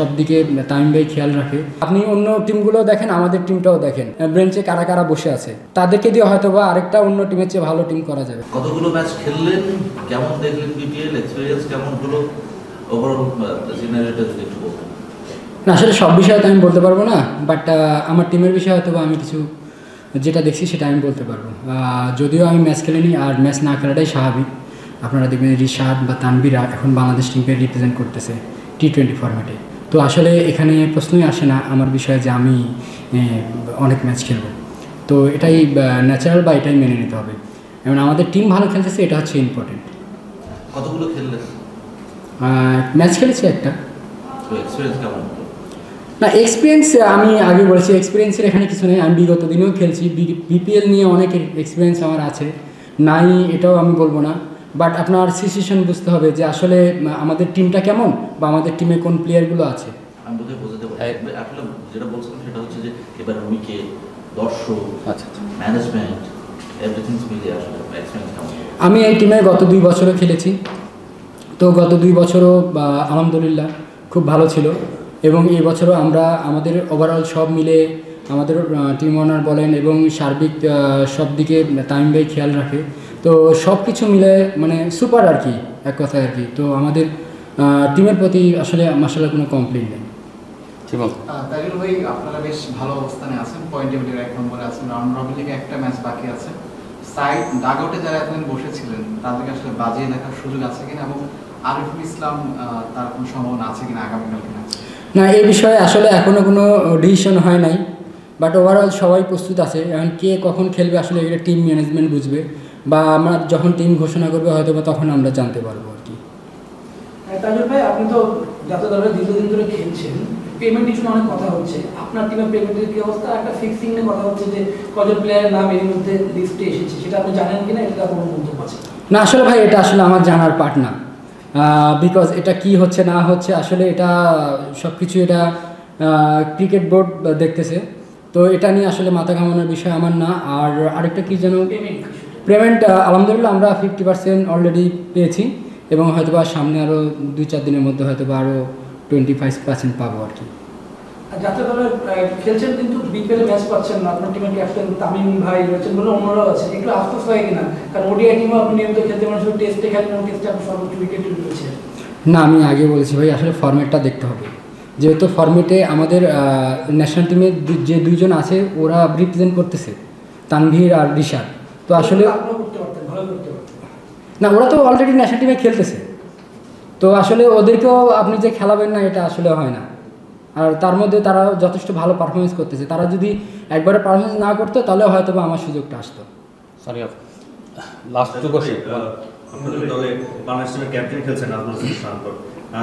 সব দিকে তামিম ভাই খেয়াল রাখে। আপনি অন্য টিমগুলো দেখেন, আমাদের টিমটাও দেখেন, বেঞ্চে কারা কারা বসে আছে, তাদেরকে দিয়ে হয়তো বা আরেকটা অন্য টিমের চেয়ে ভালো টিম করা যাবে। কতগুলো ম্যাচ খেললেন, কেমন দেখলেন, বিপিএল এক্সপেরিয়েন্স কেমন হলো, ওভারঅল সিনারিওটা যদি একটু বলতেন। না, আসলে সব বিষয়ে তো আমি বলতে পারবো না, বাট আমার টিমের বিষয়ে হয়তো বা আমি কিছু যেটা দেখছি সেটা আমি বলতে পারবো। যদিও আমি ম্যাচ খেলিনি, আর ম্যাচ না খেলাটাই স্বাভাবিক। আপনারা দেখবেন রিশাদ বা তানভীর এখন বাংলাদেশ টিমকে রিপ্রেজেন্ট করতেছে T20 ফরম্যাটে। তো আসলে এখানে প্রশ্নই আসে না আমার বিষয়ে যে আমি অনেক ম্যাচ খেলবো। তো এটাই ন্যাচারাল বা এটাই মেনে নিতে হবে। এবং আমাদের টিম ভালো খেলতেছে, এটা হচ্ছে ইম্পর্টেন্ট। কতগুলো খেললেন? ম্যাচ খেলেছি একটা। তো এক্সপেরিয়েন্স কেমন হলো? না, এক্সপিরিয়েন্স আমি আগে বলেছি, এক্সপিরিয়েন্সের এখানে কিছু নেই। আমি বিগত দিনেও খেলছি, বিপিএল নিয়ে অনেক এক্সপিরিয়েন্স আমার আছে, নাই এটাও আমি বলবো না। বাট আপনার সিচুয়েশন বুঝতে হবে যে আসলে আমাদের টিমটা কেমন বা আমাদের টিমে কোন প্লেয়ারগুলো আছে। আমি বোধহয় বোঝাতে পারি। আসলে যেটা বলছিলাম সেটা হচ্ছে যে এবার উইকে দর্শক, ম্যানেজমেন্ট, এভরিথিং মিলিয়ে আসলে এক্সপিরিয়েন্স কেমন? আমি এই টিমে গত 2 বছরও খেলেছি। তো গত 2 বছরও আলহামদুলিল্লাহ খুব ভালো ছিল। এবং এই বছরও আমরা আমাদের ওভারঅল সব মিলে আমাদের টিম ওনার বলেন এবং সার্বিক সব দিকে তামিম ভাই খেয়াল রাখে। তো সব কিছু মিলে মানে সুপার আর কি, এক কথায় আর কি। তো আমাদের টিমের প্রতি আসলে মাশাআল্লাহ কোনো কমপ্লেইন নেই। তাইজুল ভাই, আপনারা বেশ ভালো অবস্থানে আছেন, পয়েন্ট টেবিলের 1 নম্বরে আছেন। রাউন্ড রবিন লিগে একটা ম্যাচ বাকি আছে। সাইড ডাগআউটে যারা এতদিন বসেছিলেন তাদেরকে আসলে বাজিয়ে দেখার সুযোগ আছে কিনা, এবং আরিফুল ইসলাম তার কোনো সম্ভাবনা আছে কিনা আগামীকাল কিনা? না, এই বিষয়ে আসলে এখনও কোনো ডিসিশন হয় নাই, বাট ওভারঅল সবাই প্রস্তুত আছে। এখন কে কখন খেলবে আসলে এটা টিম ম্যানেজমেন্ট বুঝবে, বা আমরা যখন টিম ঘোষণা করবে হয়তো বা তখন আমরা জানতে পারবো আর কি। তাজুল ভাই, আপনি তো জাতীয় দলে দীর্ঘদিন ধরে খেলছেন, পেমেন্ট ইস্যু অনেক কথা হচ্ছে, আপনার টিমের পেমেন্টের কি অবস্থা? একটা ফিক্সিং নিয়ে কথা হচ্ছে যে কজন প্লেয়ারের নাম এর মধ্যে লিস্টে এসেছে, সেটা আপনি জানেন কিনা, এটা কোনো মন্তব্য আছে? না, আসলে ভাই এটা আসলে আমার জানার পার্ট না, বিকজ এটা কি হচ্ছে না হচ্ছে আসলে এটা সব কিছু এটা ক্রিকেট বোর্ড দেখতেছে। তো এটা নিয়ে আসলে মাথা ঘামানোর বিষয় আমার না। আর আরেকটা কি যেন পেমেন্ট, আলহামদুলিল্লাহ আমরা 50% অলরেডি পেয়েছি, এবং হয়তো বা সামনে আরও 2-4 দিনের মধ্যে হয়তো বা আরও 25% পাবো আর কি। জাতীয় দলে খেলছেন কিন্তু বিপিএল ম্যাচ পাচ্ছেন না, আপনার টিমের ক্যাপ্টেন তামিম ভাই রয়েছেন বলে অন্যরাও আছে, একটু আফসোস হয় কিনা? কারণ ওডিআই টিমও আপনি নিয়মিত খেলতে পারেন, শুধু টেস্টে খেলেন, টেস্টে আপনি সর্বোচ্চ উইকেট রয়েছে। না, আমি আগে বলেছি ভাই, আসলে ফরম্যাটটা দেখতে হবে। যেহেতু ফরম্যাটে আমাদের ন্যাশনাল টিমের যে 2জন আছে ওরা রিপ্রেজেন্ট করতেছে, তানভীর আর রিশাদ। তো আসলে না, ওরা তো অলরেডি ন্যাশনাল টিমে খেলতেছে। তো আসলে ওদেরকেও আপনি যে খেলাবেন না এটা আসলে হয় না। আর তার মধ্যে তারা যথেষ্ট ভালো পারফরমেন্স করতেছে। তারা যদি একবারে পারফরমেন্স না করতো তাহলে হয়তো বা আমার সুযোগটা আসতো। Sorry, last two question. আপনাদের দলে বাংলাদেশ টিমের ক্যাপ্টেন খেলছেন নাজমুল হোসেন শান্ত।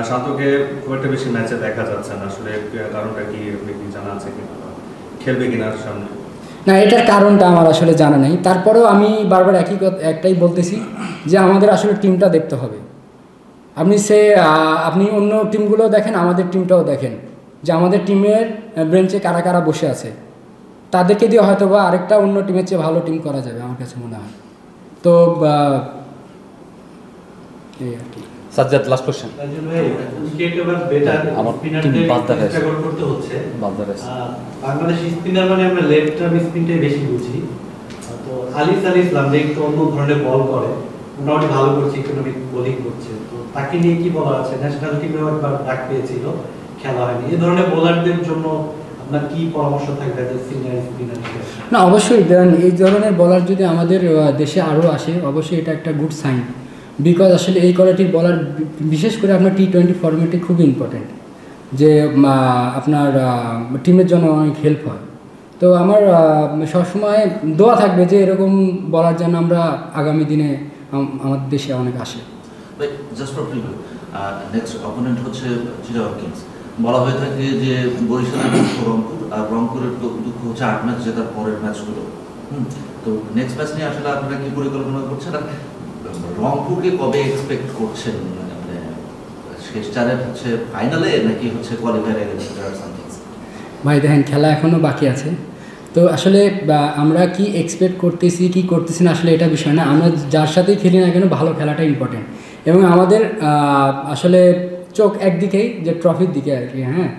শান্তকে খুব একটা বেশি ম্যাচে দেখা যাচ্ছে না, আসলে কারণটা কি আপনি কি জানা আছে কিনা, খেলবে কিনা সামনে? না, এটার কারণটা আমার আসলে জানা নেই। তারপরেও আমি বারবার একটাই বলতেছি যে আমাদের আসলে টিমটা দেখতে হবে। আপনি অন্য টিমগুলো দেখেন, আমাদের টিমটাও দেখেন, যে আমাদের টিমের বেঞ্চে কারা কারা বসে আছে, তাদেরকে দিয়ে হয়তো বা আরেকটা অন্য টিমের চেয়ে ভালো টিম করা যাবে আমার কাছে মনে হয়। তো এই আর কি। Sajjad, last question. আমার টিম বাদদারেস করতে হচ্ছে বাদদারেস বাংলাদেশ স্পিনার মানে আমরা লেফট আর্ম স্পিনটাই বেশি বুঝি। তো আলী ইসলাম যে একটু অন্য ধরনের বল করে, মোটামুটি ভালো করছে, ইকোনমিক বোলিং করছে, তো তাকে নিয়ে কি বলা আছে? ন্যাশনাল টিমেও একবার ডাক পেয়েছিল, খেলা হয়নি। এই ধরনের বোলারদের জন্য আপনার কি পরামর্শ থাকবে সিনিয়র স্পিনার হিসেবে? না, অবশ্যই এই ধরনের বলার যদি আমাদের দেশে আরও আসে, অবশ্যই এটা একটা গুড সাইন। বিকজ আসলে এই কোয়ালিটির বলার বিশেষ করে আপনার T20 ফরম্যাটে খুব ইম্পর্টেন্ট, যে আপনার টিমের জন্য অনেক হেল্প হয়। তো আমার সবসময় দোয়া থাকবে যে এরকম বলার যেন আমরা আগামী দিনে আমাদের দেশে অনেক আসে। Just for preview, next opponent হচ্ছে চিটাগং কিংস। বলা হয়ে থাকে যে বরিশালের দুঃখ রংপুর, আর রংপুরের দুঃখ হচ্ছে 8 ম্যাচ জেতার পরের ম্যাচগুলো। তো নেক্সট ম্যাচ নিয়ে আসলে আপনারা কি পরিকল্পনা করছেন? রংপুরকে কবে এক্সপেক্ট করছেন? মানে শেষ চারের হচ্ছে ফাইনালে, নাকি হচ্ছে কোয়ালিফায়ারে? ভাই দেখেন, খেলা এখনও বাকি আছে। তো আসলে আমরা কি এক্সপেক্ট করতেছি কি করতেছি না আসলে এটা বিষয় না। আমরা যার সাথেই খেলি না কেন ভালো খেলাটা ইম্পর্টেন্ট। এবং আমাদের আসলে চোখ একদিকেই, যে ট্রফির দিকে আর কি। হ্যাঁ,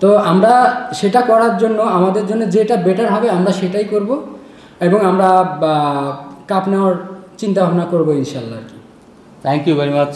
তো আমরা সেটা করার জন্য আমাদের জন্য যেটা বেটার হবে আমরা সেটাই করব, এবং আমরা কাপ নেওয়ার চিন্তা ভাবনা করবো ইনশাল্লাহ আর কি। Thank you very much.